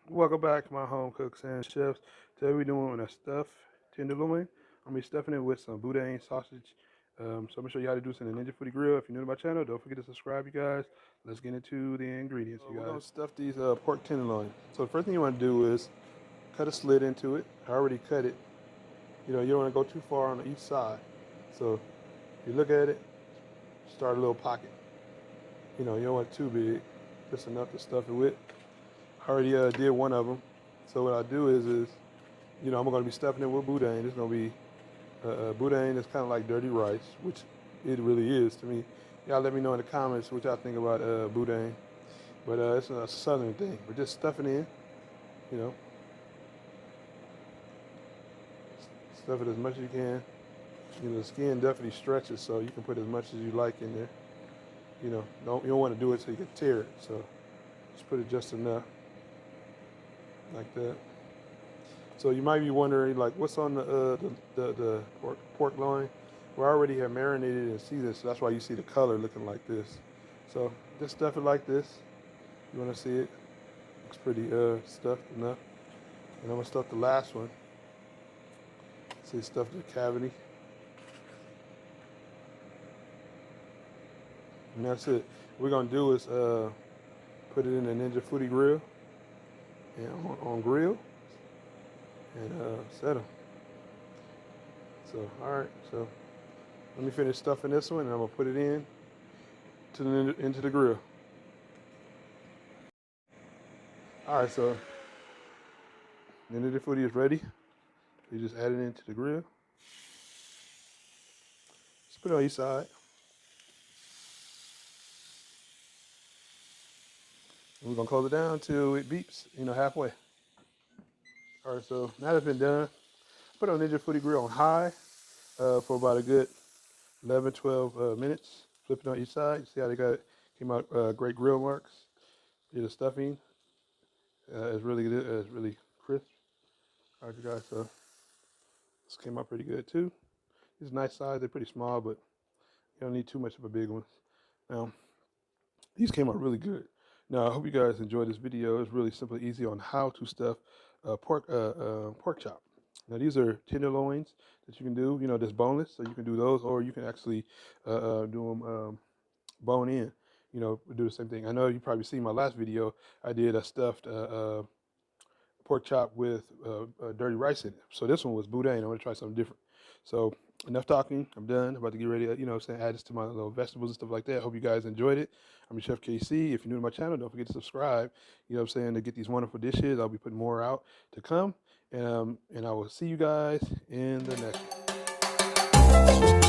Welcome back, my home cooks and chefs. Today we're doing a stuffed tenderloin. I'm gonna be stuffing it with some boudin sausage. So I'm gonna show you how to do this in the Ninja Foodie Grill. If you're new to my channel, don't forget to subscribe, you guys. Let's get into the ingredients, you guys. We're gonna stuff these pork tenderloin. So the first thing you want to do is cut a slit into it. I already cut it. You don't want to go too far on each side. So if you look at it, start a little pocket. You don't want it too big, just enough to stuff it with. I already did one of them. So what I do is I'm going to be stuffing it with boudin. It's going to be boudin that's kind of like dirty rice, which it really is to me. Y'all let me know in the comments what y'all think about boudin. But it's a southern thing. But just stuff it in, stuff it as much as you can. The skin definitely stretches, so you can put as much as you like in there. You don't want to do it so you can tear it. So just put it just enough. Like that. So you might be wondering, like, what's on the pork loin? We already have marinated and seasoned, so that's why you see the color looking like this. So just stuff it like this. You want to see it? Looks pretty stuffed enough. And I'm gonna stuff the last one. See, stuff the cavity. And that's it. What we're gonna do is put it in the Ninja Foodie Grill. And on grill and set them. So alright, so let me finish stuffing this one and I'm gonna put it into the grill. Alright, so the Ninja Foodie is ready. You just add it into the grill. Just put it on each side. And we're gonna close it down till it beeps, halfway. All right, so now that's been done, put it on Ninja Foodie Grill on high for about a good 11, 12 minutes. Flip it on each side. You see how they came out great grill marks. The stuffing is really good. It's really crisp. All right, you guys. So this came out pretty good too. These are nice size. They're pretty small, but you don't need too much of a big one. Now, these came out really good. Now, I hope you guys enjoyed this video. It's really simple and easy on how to stuff pork chop. Now, these are tenderloins that you can do, that's boneless, so you can do those, or you can actually do them bone in, do the same thing. I know you probably seen my last video. I did a stuffed pork chop with dirty rice in it. So this one was boudin. I want to try something different. So enough talking. I'm done. I'm about to get ready to, add this to my little vegetables and stuff like that. Hope you guys enjoyed it. I'm your Chef KC. If you're new to my channel, don't forget to subscribe, to get these wonderful dishes. I'll be putting more out to come. And I will see you guys in the next one.